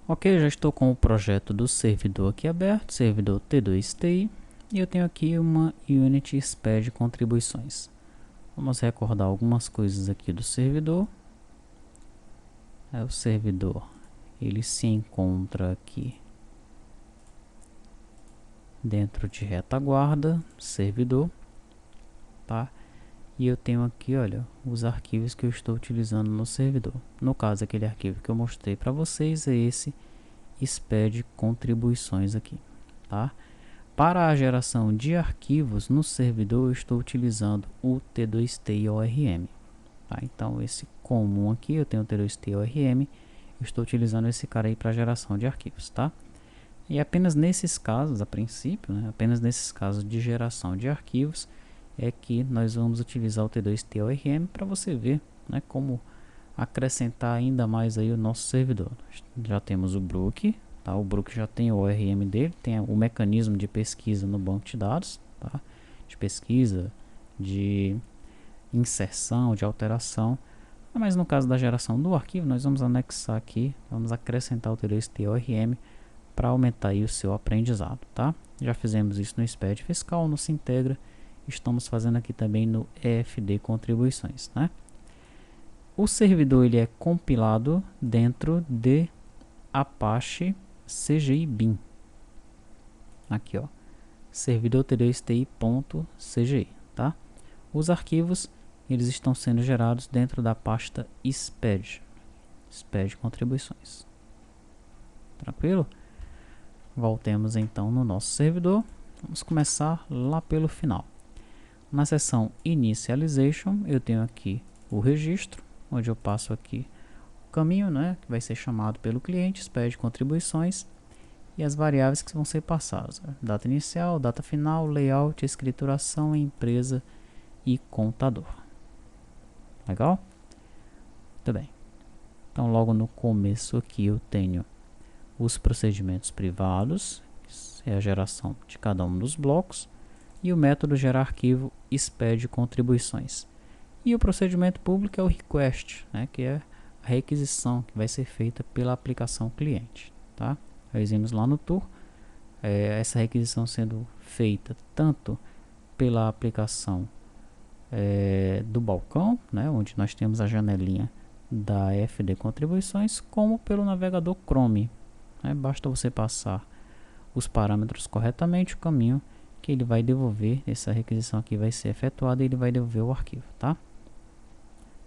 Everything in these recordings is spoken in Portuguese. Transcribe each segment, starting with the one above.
Ok, já estou com o projeto do servidor aqui aberto, servidor T2TI, e eu tenho aqui uma Unity SPED contribuições. Vamos recordar algumas coisas aqui do servidor. O servidor, ele se encontra aqui dentro de retaguarda, servidor, tá? E eu tenho aqui, olha, os arquivos que eu estou utilizando no servidor. No caso, aquele arquivo que eu mostrei para vocês é esse SPED contribuições aqui, tá? Para a geração de arquivos no servidor, eu estou utilizando o T2TIORM. Tá? Então, esse comum aqui, eu tenho o T2TIORM, eu estou utilizando esse cara aí para geração de arquivos, tá? E apenas nesses casos, a princípio, né, apenas nesses casos de geração de arquivos, é que nós vamos utilizar o T2TIORM para você ver, né, como acrescentar ainda mais aí o nosso servidor. Já temos o Brook, tá? O Brook já tem o ORM dele, tem o mecanismo de pesquisa no banco de dados, tá? De pesquisa, de inserção, de alteração. Mas no caso da geração do arquivo, nós vamos anexar aqui, vamos acrescentar o T2TIORM para aumentar aí o seu aprendizado, tá? Já fizemos isso no SPED fiscal, no Sintegra, estamos fazendo aqui também no EFD contribuições, né? O servidor ele é compilado dentro de Apache CGI Bin. Aqui, ó, servidor t2ti.cgi, tá? Os arquivos eles estão sendo gerados dentro da pasta SPED, SPED contribuições. Tranquilo? Voltemos então no nosso servidor. Vamos começar lá pelo final. Na seção Initialization, eu tenho aqui o registro, onde eu passo aqui o caminho, né, que vai ser chamado pelo cliente, SPED contribuições, e as variáveis que vão ser passadas: data inicial, data final, layout, escrituração, empresa e contador. Legal? Muito bem. Então, logo no começo aqui eu tenho os procedimentos privados, que é a geração de cada um dos blocos, e o método gerar arquivo SPED contribuições. E o procedimento público é o request, né, que é a requisição que vai ser feita pela aplicação cliente, tá? Nós vimos lá no tour, essa requisição sendo feita tanto pela aplicação do balcão, né, onde nós temos a janelinha da FD contribuições, como pelo navegador Chrome, né? Basta você passar os parâmetros corretamente, o caminho que ele vai devolver, essa requisição aqui vai ser efetuada e ele vai devolver o arquivo, tá?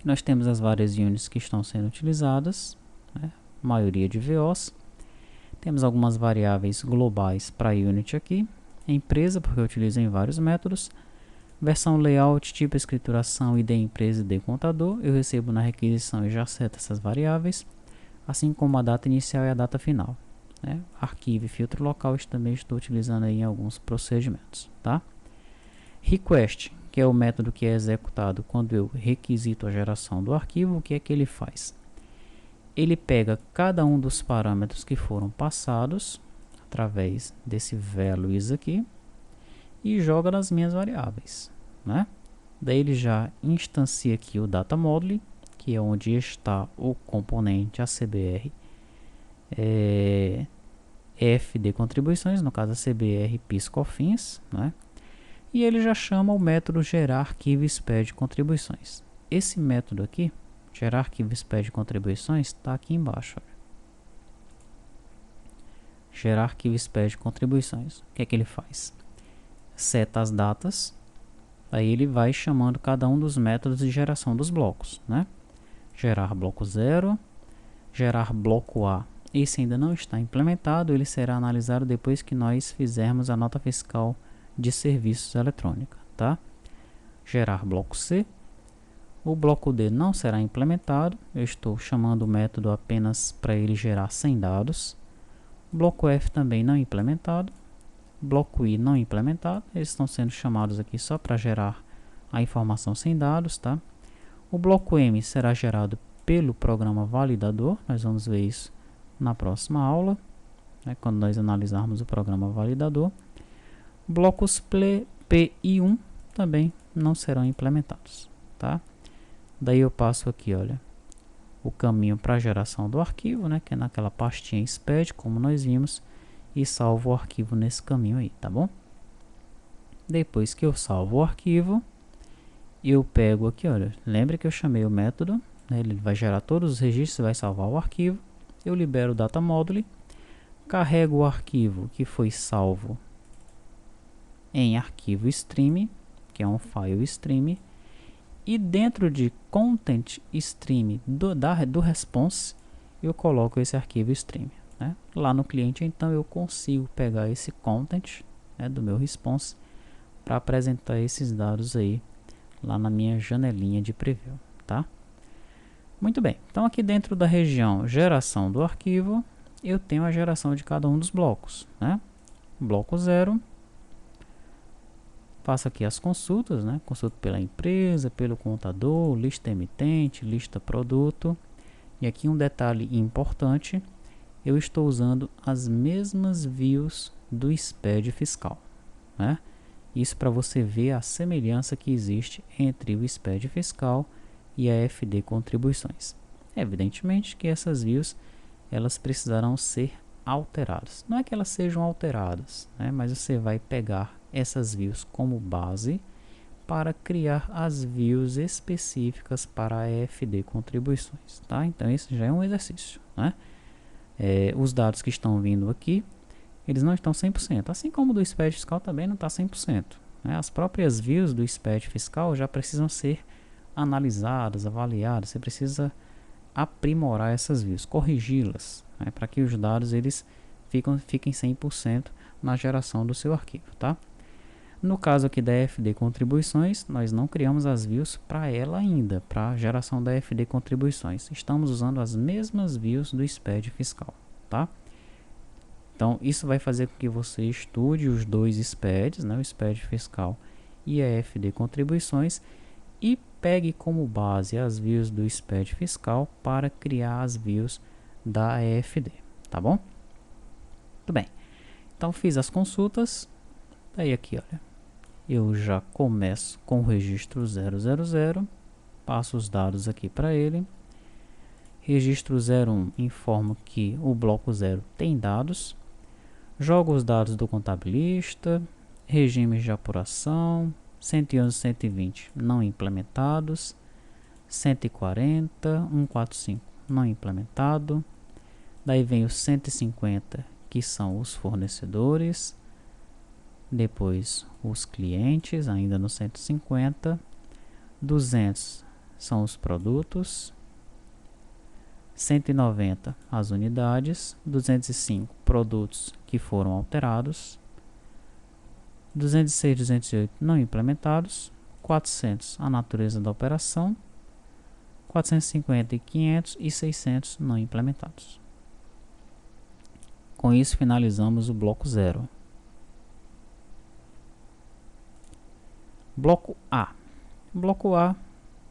Nós temos as várias units que estão sendo utilizadas, né? Maioria de VOs. Temos algumas variáveis globais para a unit aqui. Empresa, porque eu utilizo em vários métodos. Versão layout, tipo escrituração, ID empresa e ID contador. Eu recebo na requisição e já seto essas variáveis. Assim como a data inicial e a data final, né? Arquivo e filtro local, eu também estou utilizando aí em alguns procedimentos, tá? Request, que é o método que é executado quando eu requisito a geração do arquivo. O que é que ele faz? Ele pega cada um dos parâmetros que foram passados através desse values aqui e joga nas minhas variáveis, né? Daí ele já instancia aqui o data module, que é onde está o componente ACBR FD contribuições, no caso ACBR PIS/COFINS, né? E ele já chama o método gerar arquivo SPED contribuições. Esse método aqui, gerar arquivo SPED contribuições, está aqui embaixo. Olha. Gerar arquivo SPED contribuições. O que é que ele faz? Seta as datas, aí ele vai chamando cada um dos métodos de geração dos blocos, né? Gerar bloco 0, gerar bloco A. Esse ainda não está implementado, ele será analisado depois que nós fizermos a nota fiscal de serviços eletrônica, tá? Gerar bloco C. O bloco D não será implementado, eu estou chamando o método apenas para ele gerar 100 dados. Bloco F também não implementado. Bloco I não implementado, eles estão sendo chamados aqui só para gerar a informação sem dados, tá? O bloco M será gerado pelo programa validador, nós vamos ver isso na próxima aula, né, quando nós analisarmos o programa validador. Blocos P e 1 também não serão implementados, tá? Daí eu passo aqui, olha, o caminho para a geração do arquivo, né, que é naquela pastinha SPED, como nós vimos, e salvo o arquivo nesse caminho aí, tá bom? Depois que eu salvo o arquivo, eu pego aqui, olha, lembra que eu chamei o método, né, ele vai gerar todos os registros, vai salvar o arquivo, eu libero o data module, carrego o arquivo que foi salvo em arquivo stream, que é um file stream, e dentro de content stream do response, eu coloco esse arquivo stream, né? Lá no cliente, então, eu consigo pegar esse content, né, do meu response para apresentar esses dados aí lá na minha janelinha de preview, tá? Muito bem, então aqui dentro da região geração do arquivo, eu tenho a geração de cada um dos blocos, né? Bloco 0, faço aqui as consultas, né? Consulta pela empresa, pelo contador, lista emitente, lista produto. E aqui um detalhe importante, eu estou usando as mesmas views do SPED fiscal, né? Isso para você ver a semelhança que existe entre o SPED fiscal e a FD contribuições. Evidentemente que essas views elas precisarão ser alteradas. Não é que elas sejam alteradas, né? Mas você vai pegar essas views como base para criar as views específicas para a FD contribuições, tá? Então esse já é um exercício, né? Os dados que estão vindo aqui, eles não estão 100%, assim como do SPED fiscal também não está 100%, né? As próprias views do SPED fiscal já precisam ser analisadas, avaliadas, você precisa aprimorar essas views, corrigi-las, né? Para que os dados eles fiquem 100% na geração do seu arquivo, tá? No caso aqui da FD contribuições, nós não criamos as views para ela ainda, para a geração da FD contribuições. Estamos usando as mesmas views do SPED fiscal, tá? Então, isso vai fazer com que você estude os dois SPEDs, né, o SPED fiscal e a FD contribuições, e pegue como base as views do SPED fiscal para criar as views da FD, tá bom? Muito bem. Então, fiz as consultas. Daí aqui, olha, eu já começo com o registro 000, passo os dados aqui para ele. Registro 01 informa que o bloco 0 tem dados. Jogo os dados do contabilista, regimes de apuração, 111 e 120 não implementados, 140, 145 não implementado. Daí vem os 150, que são os fornecedores. Depois os clientes, ainda no 150. 200 são os produtos. 190 as unidades. 205 produtos que foram alterados. 206 e 208 não implementados. 400 a natureza da operação. 450 e 500 e 600 não implementados. Com isso finalizamos o bloco 0. Bloco A. O bloco A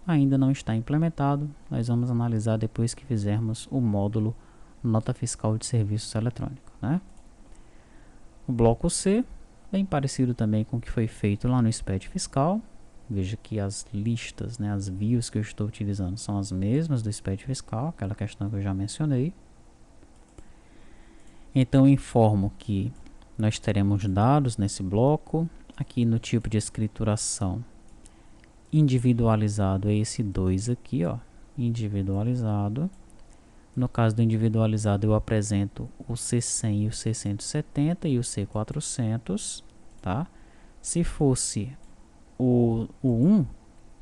ainda não está implementado. Nós vamos analisar depois que fizermos o módulo Nota Fiscal de Serviços Eletrônicos, né? O bloco C, bem parecido também com o que foi feito lá no SPED fiscal. Veja que as listas, né, as views que eu estou utilizando são as mesmas do SPED fiscal, aquela questão que eu já mencionei. Então, eu informo que nós teremos dados nesse bloco. Aqui no tipo de escrituração individualizado é esse 2 aqui, ó, individualizado. No caso do individualizado eu apresento o C100 e o C170 e o C400, tá? Se fosse o 1,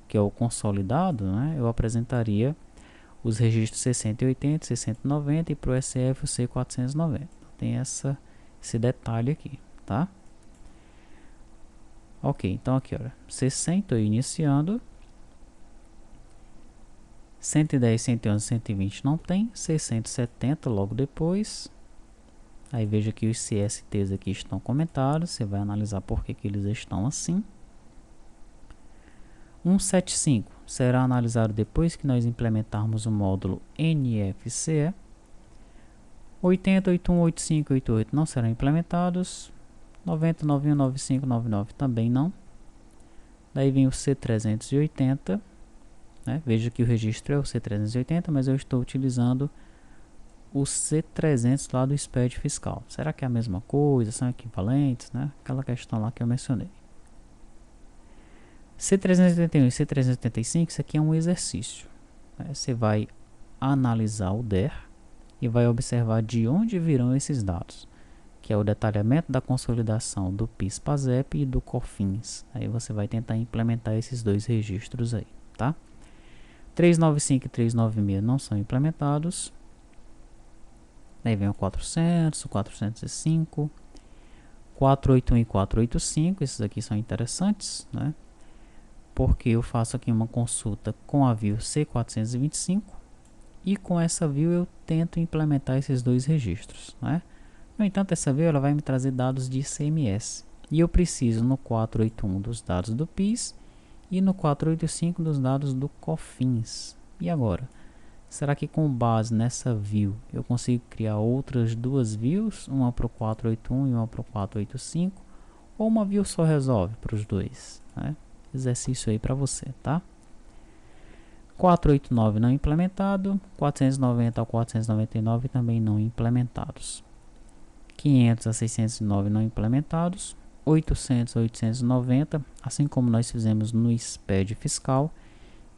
que é o consolidado, né, eu apresentaria os registros C180, C190 e para o SF o C490. Tem esse detalhe aqui, tá? Ok, então aqui, olha, 60 iniciando, 110, 111, 120 não tem, 670 logo depois. Aí veja que os CSTs aqui estão comentados, você vai analisar por que eles estão assim. 175 será analisado depois que nós implementarmos o módulo NFCE. 80, 81, 85 e 88 não serão implementados. 90, 91, 95, 99 também não. Daí vem o C380. né? Veja que o registro é o C380, mas eu estou utilizando o C300 lá do SPED fiscal. Será que é a mesma coisa? São equivalentes, né? Aquela questão lá que eu mencionei. C381 e C385, isso aqui é um exercício, né? Você vai analisar o DER e vai observar de onde virão esses dados, que é o detalhamento da consolidação do PIS/PASEP e do COFINS. Aí você vai tentar implementar esses dois registros aí, tá? 395 e 396 não são implementados. Daí vem o 400, o 405, 481 e 485, esses aqui são interessantes, né? Porque eu faço aqui uma consulta com a view C425 e com essa view eu tento implementar esses dois registros, né? No entanto, essa view ela vai me trazer dados de ICMS e eu preciso no 481 dos dados do PIS e no 485 dos dados do COFINS. E agora? Será que com base nessa view eu consigo criar outras duas views, uma para o 481 e uma para o 485, ou uma view só resolve para os dois, né? Exercício aí para você, tá? 489 não implementado, 490 ao 499 também não implementados. 500 a 609 não implementados, 800 a 890, assim como nós fizemos no SPED fiscal,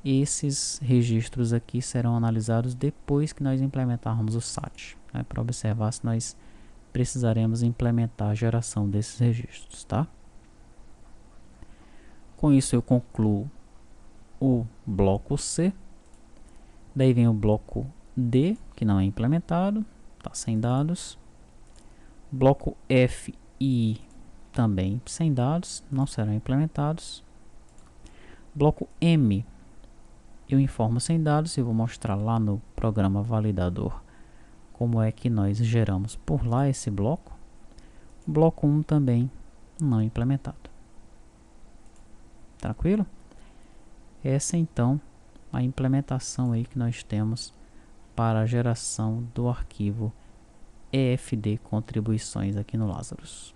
esses registros aqui serão analisados depois que nós implementarmos o SAT, né, para observar se nós precisaremos implementar a geração desses registros, tá? Com isso eu concluo o bloco C. Daí vem o bloco D, que não é implementado, está sem dados. Bloco F e I também sem dados, não serão implementados. Bloco M eu informo sem dados e vou mostrar lá no programa validador como é que nós geramos por lá esse bloco. Bloco 1 também não implementado. Tranquilo? Essa então a implementação aí que nós temos para a geração do arquivo EFD contribuições aqui no Lazarus.